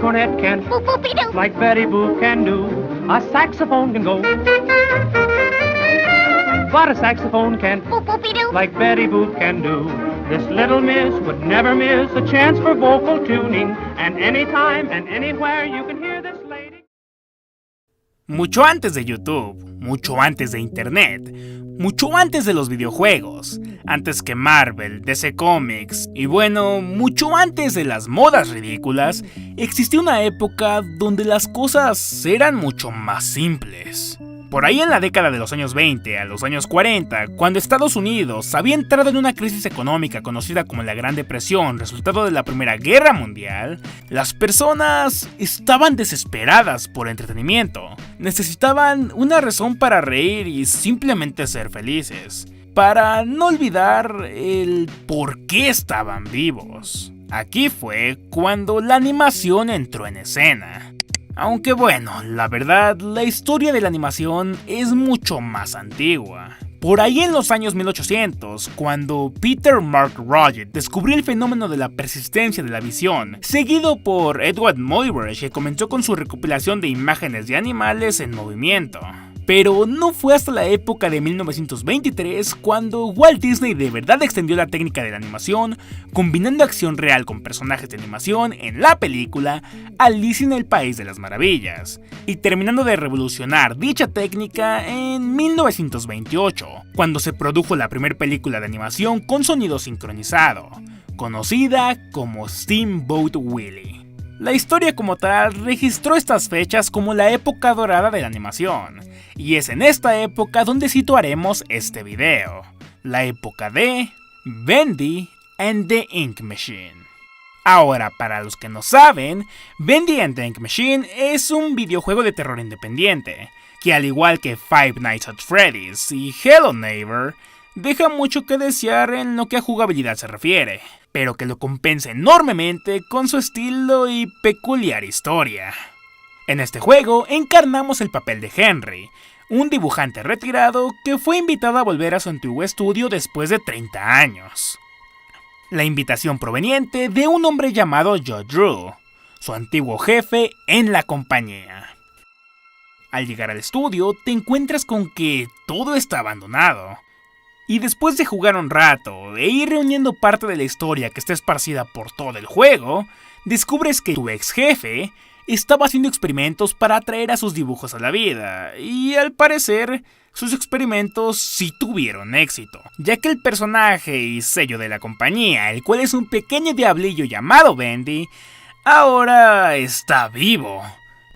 cornet can, Boop-boopy-doo. like Betty Boop can do. A saxophone can go, but a saxophone can't, Boop-boopy-doo. like Betty Boop can do. This little miss would never miss a chance for vocal tuning, and anytime and anywhere you can hear this lady. Mucho antes de YouTube, mucho antes de Internet, mucho antes de los videojuegos, antes que Marvel, DC Comics y bueno, mucho antes de las modas ridículas, existía una época donde las cosas eran mucho más simples. Por ahí en la década de los años 20 a los años 40, cuando Estados Unidos había entrado en una crisis económica conocida como la Gran Depresión, resultado de la Primera Guerra Mundial, las personas estaban desesperadas por entretenimiento. Necesitaban una razón para reír y simplemente ser felices, para no olvidar el por qué estaban vivos. Aquí fue cuando la animación entró en escena. Aunque bueno, la verdad, la historia de la animación es mucho más antigua. Por ahí en los años 1800, cuando Peter Mark Roget descubrió el fenómeno de la persistencia de la visión, seguido por Edward Muybridge, que comenzó con su recopilación de imágenes de animales en movimiento. Pero no fue hasta la época de 1923 cuando Walt Disney de verdad extendió la técnica de la animación, combinando acción real con personajes de animación en la película Alicia en el País de las Maravillas, y terminando de revolucionar dicha técnica en 1928, cuando se produjo la primera película de animación con sonido sincronizado, conocida como Steamboat Willie. La historia como tal registró estas fechas como la época dorada de la animación, y es en esta época donde situaremos este video, la época de Bendy and the Ink Machine. Ahora, para los que no saben, Bendy and the Ink Machine es un videojuego de terror independiente, que al igual que Five Nights at Freddy's y Hello Neighbor, deja mucho que desear en lo que a jugabilidad se refiere, pero que lo compensa enormemente con su estilo y peculiar historia. En este juego encarnamos el papel de Henry, un dibujante retirado que fue invitado a volver a su antiguo estudio después de 30 años. La invitación proveniente de un hombre llamado Joe Drew, su antiguo jefe en la compañía. Al llegar al estudio te encuentras con que todo está abandonado. Y después de jugar un rato e ir reuniendo parte de la historia que está esparcida por todo el juego, descubres que tu ex jefe estaba haciendo experimentos para traer a sus dibujos a la vida, y al parecer, sus experimentos sí tuvieron éxito, ya que el personaje y sello de la compañía, el cual es un pequeño diablillo llamado Bendy, ahora está vivo.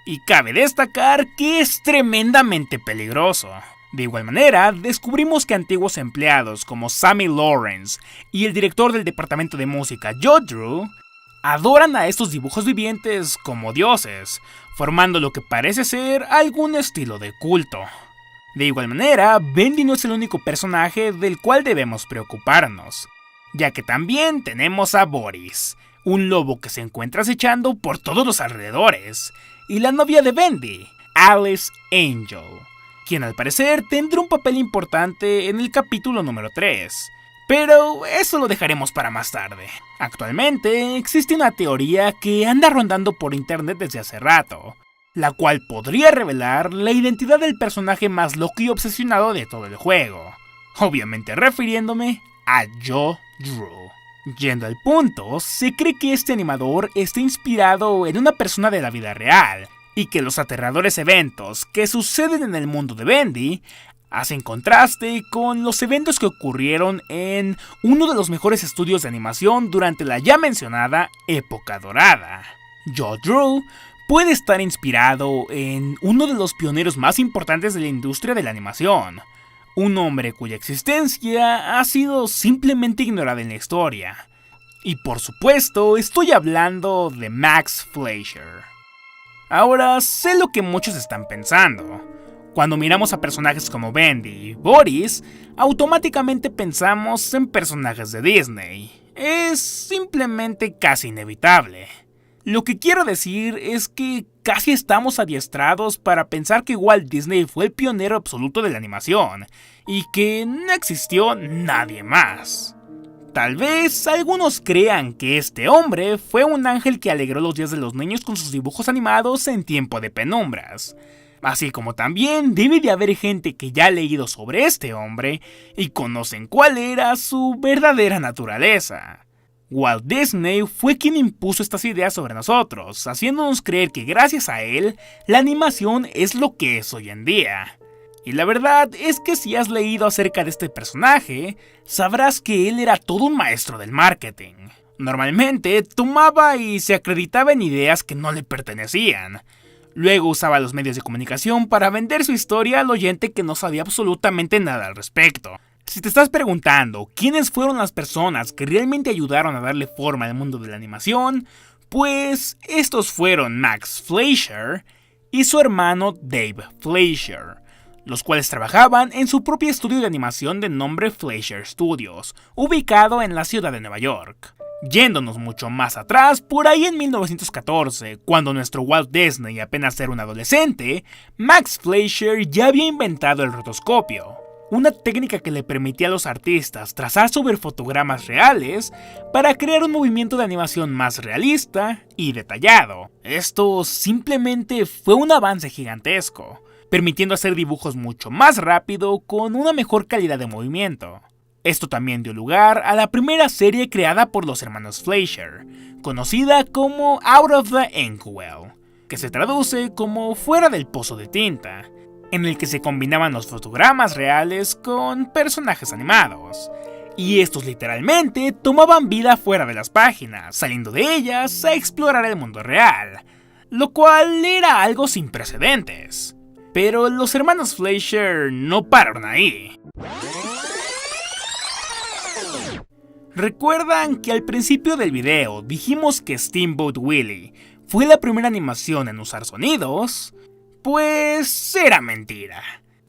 Y cabe destacar que es tremendamente peligroso. De igual manera, descubrimos que antiguos empleados como Sammy Lawrence y el director del departamento de música Joe Drew adoran a estos dibujos vivientes como dioses, formando lo que parece ser algún estilo de culto. De igual manera, Bendy no es el único personaje del cual debemos preocuparnos, ya que también tenemos a Boris, un lobo que se encuentra acechando por todos los alrededores, y la novia de Bendy, Alice Angel, quien al parecer tendrá un papel importante en el capítulo número 3. Pero eso lo dejaremos para más tarde. Actualmente existe una teoría que anda rondando por internet desde hace rato, la cual podría revelar la identidad del personaje más loco y obsesionado de todo el juego, obviamente refiriéndome a Joe Drew. Yendo al punto, se cree que este animador está inspirado en una persona de la vida real, y que los aterradores eventos que suceden en el mundo de Bendy hacen contraste con los eventos que ocurrieron en uno de los mejores estudios de animación durante la ya mencionada época dorada. Joe Drew puede estar inspirado en uno de los pioneros más importantes de la industria de la animación, un hombre cuya existencia ha sido simplemente ignorada en la historia. Y por supuesto, estoy hablando de Max Fleischer. Ahora, sé lo que muchos están pensando. Cuando miramos a personajes como Bendy y Boris, automáticamente pensamos en personajes de Disney. Es simplemente casi inevitable. Lo que quiero decir es que casi estamos adiestrados para pensar que Walt Disney fue el pionero absoluto de la animación y que no existió nadie más. Tal vez algunos crean que este hombre fue un ángel que alegró los días de los niños con sus dibujos animados en tiempo de penumbras. Así como también debe de haber gente que ya ha leído sobre este hombre y conocen cuál era su verdadera naturaleza. Walt Disney fue quien impuso estas ideas sobre nosotros, haciéndonos creer que gracias a él, la animación es lo que es hoy en día. Y la verdad es que si has leído acerca de este personaje, sabrás que él era todo un maestro del marketing. Normalmente tomaba y se acreditaba en ideas que no le pertenecían. Luego usaba los medios de comunicación para vender su historia al oyente que no sabía absolutamente nada al respecto. Si te estás preguntando quiénes fueron las personas que realmente ayudaron a darle forma al mundo de la animación, pues estos fueron Max Fleischer y su hermano Dave Fleischer, los cuales trabajaban en su propio estudio de animación de nombre Fleischer Studios, ubicado en la ciudad de Nueva York. Yéndonos mucho más atrás, por ahí en 1914, cuando nuestro Walt Disney apenas era un adolescente, Max Fleischer ya había inventado el rotoscopio, una técnica que le permitía a los artistas trazar sobre fotogramas reales para crear un movimiento de animación más realista y detallado. Esto simplemente fue un avance gigantesco, permitiendo hacer dibujos mucho más rápido con una mejor calidad de movimiento. Esto también dio lugar a la primera serie creada por los hermanos Fleischer, conocida como Out of the Inkwell, que se traduce como Fuera del Pozo de Tinta, en el que se combinaban los fotogramas reales con personajes animados, y estos literalmente tomaban vida fuera de las páginas, saliendo de ellas a explorar el mundo real, lo cual era algo sin precedentes. Pero los hermanos Fleischer no pararon ahí. ¿Recuerdan que al principio del video dijimos que Steamboat Willie fue la primera animación en usar sonidos? Pues era mentira.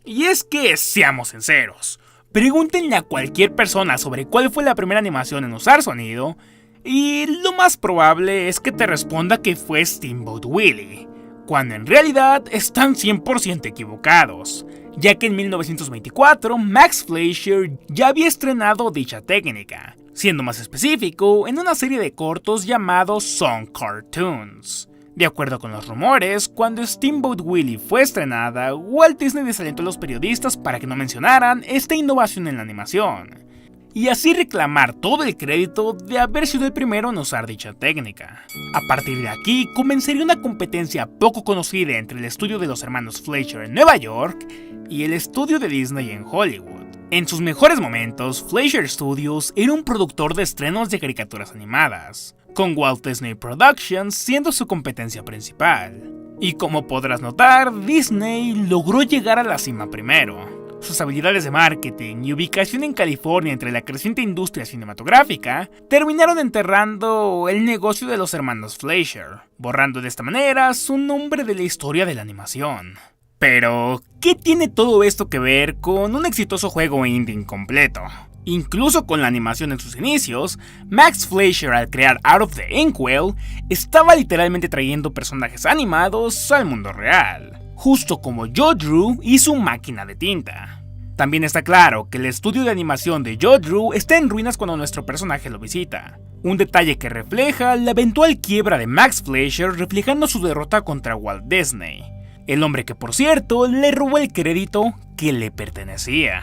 Y es que, seamos sinceros, pregúntenle a cualquier persona sobre cuál fue la primera animación en usar sonido, y lo más probable es que te responda que fue Steamboat Willie, cuando en realidad están 100% equivocados, ya que en 1924 Max Fleischer ya había estrenado dicha técnica, siendo más específico en una serie de cortos llamados Song Cartoons. De acuerdo con los rumores, cuando Steamboat Willie fue estrenada, Walt Disney desalentó a los periodistas para que no mencionaran esta innovación en la animación, y así reclamar todo el crédito de haber sido el primero en usar dicha técnica. A partir de aquí, comenzaría una competencia poco conocida entre el estudio de los hermanos Fleischer en Nueva York y el estudio de Disney en Hollywood. En sus mejores momentos, Fleischer Studios era un productor de estrenos de caricaturas animadas, con Walt Disney Productions siendo su competencia principal. Y como podrás notar, Disney logró llegar a la cima primero. Sus habilidades de marketing y ubicación en California entre la creciente industria cinematográfica terminaron enterrando el negocio de los hermanos Fleischer, borrando de esta manera su nombre de la historia de la animación. Pero, ¿qué tiene todo esto que ver con un exitoso juego indie incompleto? Incluso con la animación en sus inicios, Max Fleischer al crear Out of the Inkwell estaba literalmente trayendo personajes animados al mundo real, justo como Joe Drew y su máquina de tinta. También está claro que el estudio de animación de Joe Drew está en ruinas cuando nuestro personaje lo visita, un detalle que refleja la eventual quiebra de Max Fleischer, reflejando su derrota contra Walt Disney, el hombre que por cierto le robó el crédito que le pertenecía.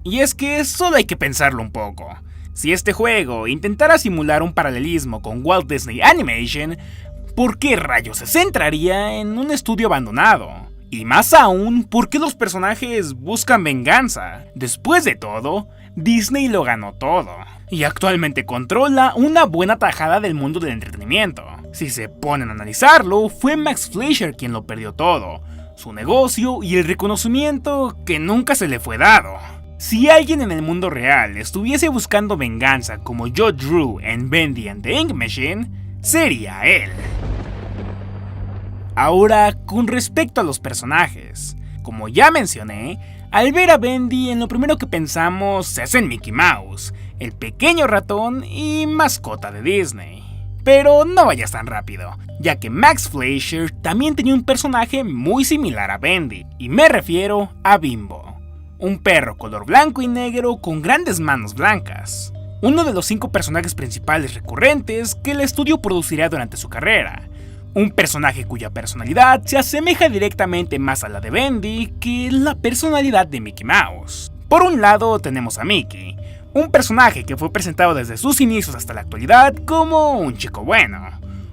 Y es que solo hay que pensarlo un poco. Si este juego intentara simular un paralelismo con Walt Disney Animation, ¿por qué rayos se centraría en un estudio abandonado? Y más aún, ¿por qué los personajes buscan venganza? Después de todo, Disney lo ganó todo, y actualmente controla una buena tajada del mundo del entretenimiento. Si se ponen a analizarlo, fue Max Fleischer quien lo perdió todo, su negocio y el reconocimiento que nunca se le fue dado. Si alguien en el mundo real estuviese buscando venganza como Joe Drew en Bendy and the Ink Machine, sería él. Ahora, con respecto a los personajes, como ya mencioné, al ver a Bendy en lo primero que pensamos es en Mickey Mouse, el pequeño ratón y mascota de Disney. Pero no vayas tan rápido, ya que Max Fleischer también tenía un personaje muy similar a Bendy, y me refiero a Bimbo, un perro color blanco y negro con grandes manos blancas. uno de los 5 personajes principales recurrentes que el estudio producirá durante su carrera. Un personaje cuya personalidad se asemeja directamente más a la de Bendy que la personalidad de Mickey Mouse. Por un lado tenemos a Mickey, un personaje que fue presentado desde sus inicios hasta la actualidad como un chico bueno.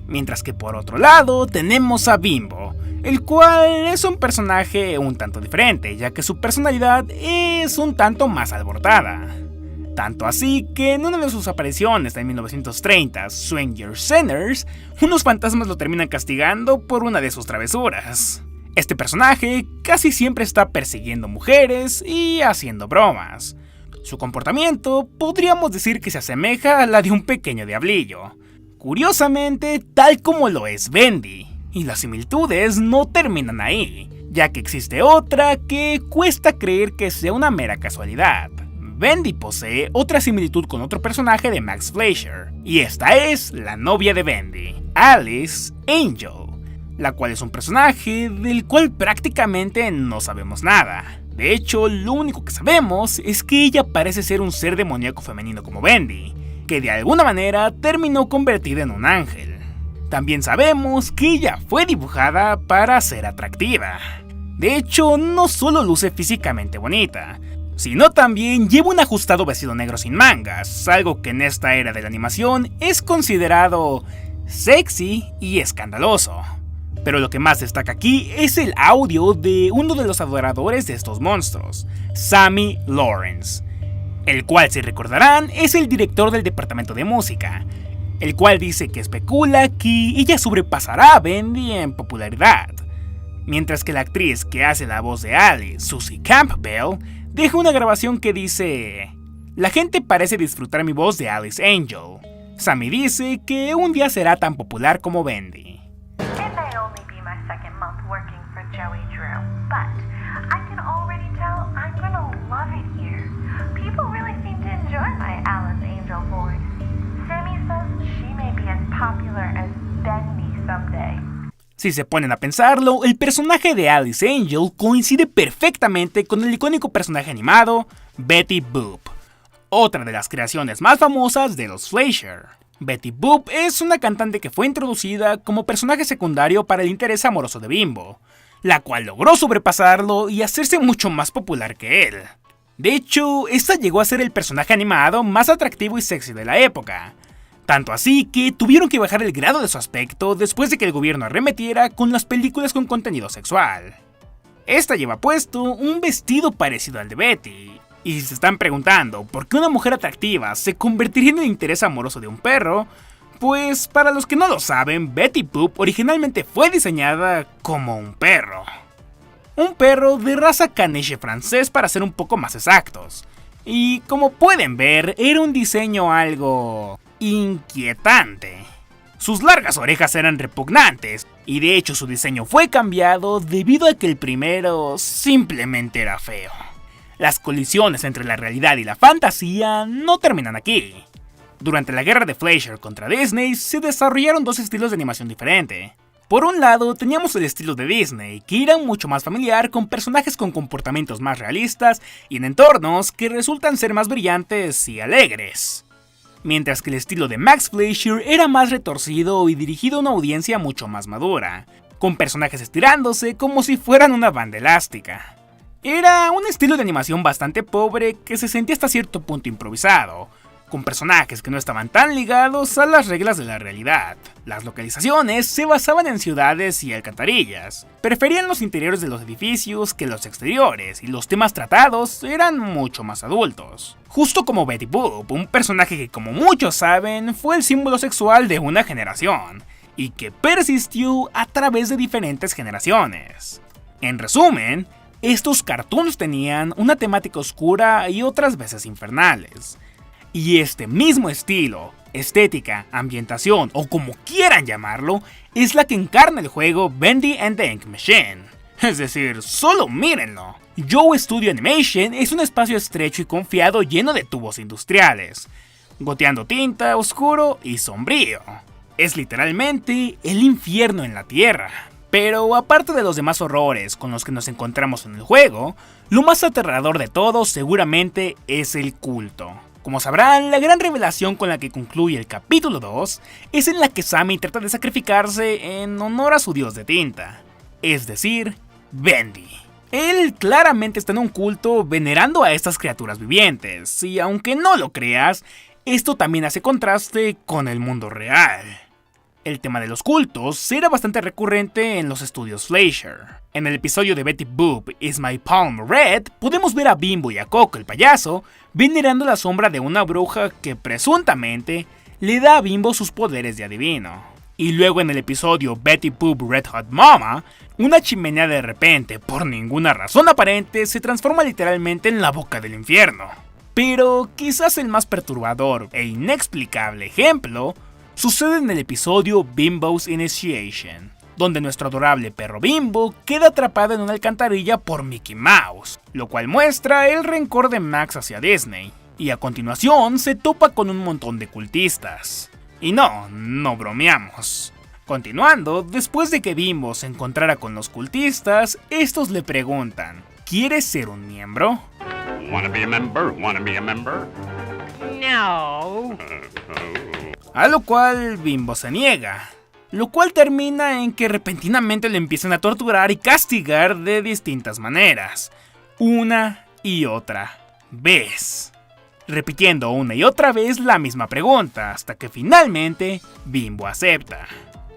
Mientras que por otro lado tenemos a Bimbo, el cual es un personaje un tanto diferente, ya que su personalidad es un tanto más alborotada. Tanto así que en una de sus apariciones en 1930, Stranger Sinners, unos fantasmas lo terminan castigando por una de sus travesuras. Este personaje casi siempre está persiguiendo mujeres y haciendo bromas. Su comportamiento podríamos decir que se asemeja a la de un pequeño diablillo. Curiosamente, tal como lo es Bendy. Y las similitudes no terminan ahí, ya que existe otra que cuesta creer que sea una mera casualidad. Bendy posee otra similitud con otro personaje de Max Fleischer, y esta es la novia de Bendy, Alice Angel, la cual es un personaje del cual prácticamente no sabemos nada. De hecho, lo único que sabemos es que ella parece ser un ser demoníaco femenino como Bendy, que de alguna manera terminó convertida en un ángel. También sabemos que ella fue dibujada para ser atractiva. De hecho, no solo luce físicamente bonita, sino también lleva un ajustado vestido negro sin mangas, algo que en esta era de la animación es considerado sexy y escandaloso. Pero lo que más destaca aquí es el audio de uno de los adoradores de estos monstruos, Sammy Lawrence, el cual, si recordarán, es el director del departamento de música, el cual dice que especula que ella sobrepasará a Bendy en popularidad, mientras que la actriz que hace la voz de Alice, Susie Campbell, deja una grabación que dice: "La gente parece disfrutar mi voz de Alice Angel. Sammy dice que un día será tan popular como Bendy". Si se ponen a pensarlo, el personaje de Alice Angel coincide perfectamente con el icónico personaje animado Betty Boop, otra de las creaciones más famosas de los Fleischer. Betty Boop es una cantante que fue introducida como personaje secundario para el interés amoroso de Bimbo, la cual logró sobrepasarlo y hacerse mucho más popular que él. De hecho, esta llegó a ser el personaje animado más atractivo y sexy de la época. Tanto así que tuvieron que bajar el grado de su aspecto después de que el gobierno arremetiera con las películas con contenido sexual. Esta lleva puesto un vestido parecido al de Betty. Y si se están preguntando por qué una mujer atractiva se convertiría en el interés amoroso de un perro, pues para los que no lo saben, Betty Boop originalmente fue diseñada como un perro. Un perro de raza caniche francés para ser un poco más exactos. Y como pueden ver, era un diseño algo inquietante. Sus largas orejas eran repugnantes, y de hecho su diseño fue cambiado debido a que el primero simplemente era feo. Las colisiones entre la realidad y la fantasía no terminan aquí. Durante la guerra de Fleischer contra Disney se desarrollaron dos estilos de animación diferentes. Por un lado teníamos el estilo de Disney, que era mucho más familiar con personajes con comportamientos más realistas y en entornos que resultan ser más brillantes y alegres. Mientras que el estilo de Max Fleischer era más retorcido y dirigido a una audiencia mucho más madura, con personajes estirándose como si fueran una banda elástica. Era un estilo de animación bastante pobre que se sentía hasta cierto punto improvisado, con personajes que no estaban tan ligados a las reglas de la realidad. Las localizaciones se basaban en ciudades y alcantarillas, preferían los interiores de los edificios que los exteriores, y los temas tratados eran mucho más adultos. Justo como Betty Boop, un personaje que, como muchos saben, fue el símbolo sexual de una generación, y que persistió a través de diferentes generaciones. En resumen, estos cartoons tenían una temática oscura y otras veces infernales. Y este mismo estilo, estética, ambientación o como quieran llamarlo, es la que encarna el juego Bendy and the Ink Machine. Es decir, solo mírenlo. Joe Studio Animation es un espacio estrecho y confiado lleno de tubos industriales, goteando tinta, oscuro y sombrío. Es literalmente el infierno en la tierra. Pero aparte de los demás horrores con los que nos encontramos en el juego, lo más aterrador de todo seguramente es el culto. Como sabrán, la gran revelación con la que concluye el capítulo 2 es en la que Sammy trata de sacrificarse en honor a su dios de tinta, es decir, Bendy. Él claramente está en un culto venerando a estas criaturas vivientes, y aunque no lo creas, esto también hace contraste con el mundo real. El tema de los cultos era bastante recurrente en los estudios Fleischer. En el episodio de Betty Boop Is My Palm Red, podemos ver a Bimbo y a Coco el payaso venerando la sombra de una bruja que presuntamente le da a Bimbo sus poderes de adivino. Y luego en el episodio Betty Boop Red Hot Mama, una chimenea de repente, por ninguna razón aparente, se transforma literalmente en la boca del infierno. Pero quizás el más perturbador e inexplicable ejemplo sucede en el episodio Bimbo's Initiation, donde nuestro adorable perro Bimbo queda atrapado en una alcantarilla por Mickey Mouse, lo cual muestra el rencor de Max hacia Disney, y a continuación se topa con un montón de cultistas. Y no bromeamos. Continuando, después de que Bimbo se encontrara con los cultistas, estos le preguntan, ¿quieres ser un miembro? Wanna be a member? Wanna be a member? No. A lo cual Bimbo se niega, lo cual termina en que repentinamente le empiezan a torturar y castigar de distintas maneras, una y otra vez, repitiendo una y otra vez la misma pregunta, hasta que finalmente Bimbo acepta.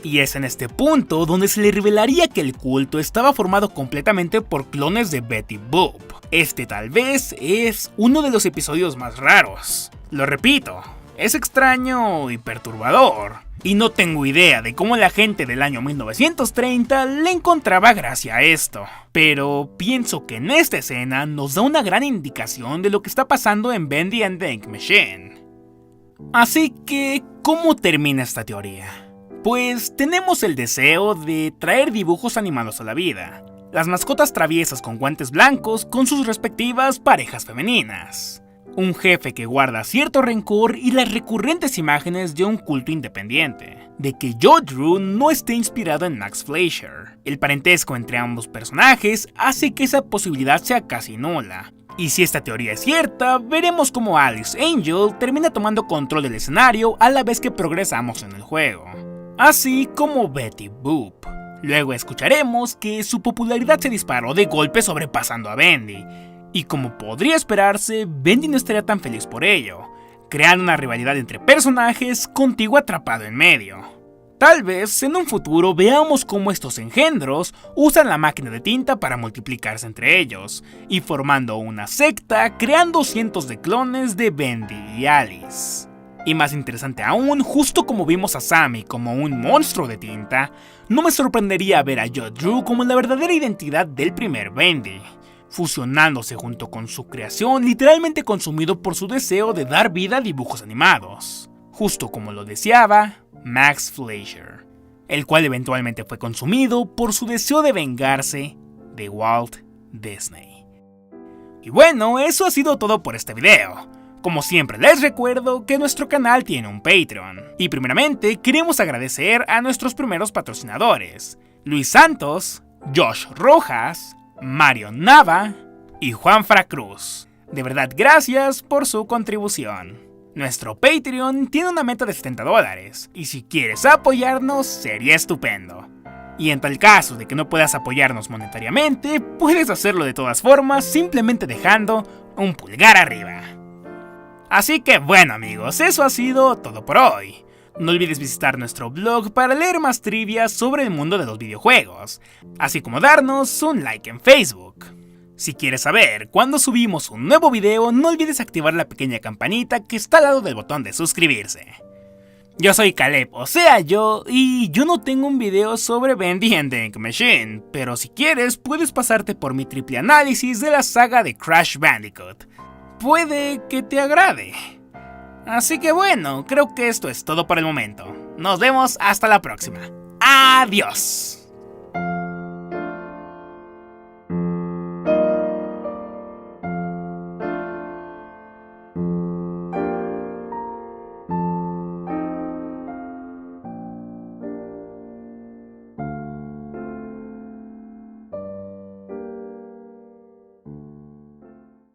Y es en este punto donde se le revelaría que el culto estaba formado completamente por clones de Betty Boop. Este tal vez es uno de los episodios más raros. Lo repito, es extraño y perturbador, y no tengo idea de cómo la gente del año 1930 le encontraba gracia a esto. Pero pienso que en esta escena nos da una gran indicación de lo que está pasando en Bendy and the Ink Machine. Así que, ¿cómo termina esta teoría? Pues tenemos el deseo de traer dibujos animados a la vida, las mascotas traviesas con guantes blancos con sus respectivas parejas femeninas, un jefe que guarda cierto rencor y las recurrentes imágenes de un culto independiente, de que Joe Drew no esté inspirado en Max Fleischer. El parentesco entre ambos personajes hace que esa posibilidad sea casi nula. Y si esta teoría es cierta, veremos cómo Alice Angel termina tomando control del escenario a la vez que progresamos en el juego, así como Betty Boop. Luego escucharemos que su popularidad se disparó de golpe sobrepasando a Bendy, y como podría esperarse, Bendy no estaría tan feliz por ello, creando una rivalidad entre personajes contigo atrapado en medio. Tal vez en un futuro veamos cómo estos engendros usan la máquina de tinta para multiplicarse entre ellos, y formando una secta creando cientos de clones de Bendy y Alice. Y más interesante aún, justo como vimos a Sammy como un monstruo de tinta, no me sorprendería ver a Joe Drew como la verdadera identidad del primer Bendy, fusionándose junto con su creación, literalmente consumido por su deseo de dar vida a dibujos animados, justo como lo deseaba Max Fleischer, el cual eventualmente fue consumido por su deseo de vengarse de Walt Disney. Y bueno, eso ha sido todo por este video. Como siempre les recuerdo que nuestro canal tiene un Patreon, y primeramente queremos agradecer a nuestros primeros patrocinadores, Luis Santos, Josh Rojas, Mario Nava y Juan Fracruz. De verdad, gracias por su contribución. Nuestro Patreon tiene una meta de $70, y si quieres apoyarnos sería estupendo. Y en tal caso de que no puedas apoyarnos monetariamente, puedes hacerlo de todas formas simplemente dejando un pulgar arriba. Así que bueno amigos, eso ha sido todo por hoy. No olvides visitar nuestro blog para leer más trivias sobre el mundo de los videojuegos, así como darnos un like en Facebook. Si quieres saber cuándo subimos un nuevo video, no olvides activar la pequeña campanita que está al lado del botón de suscribirse. Yo soy Caleb, o sea yo, y yo no tengo un video sobre Bendy and the Ink Machine, pero si quieres puedes pasarte por mi triple análisis de la saga de Crash Bandicoot. Puede que te agrade. Así que bueno, creo que esto es todo por el momento. Nos vemos hasta la próxima. Adiós.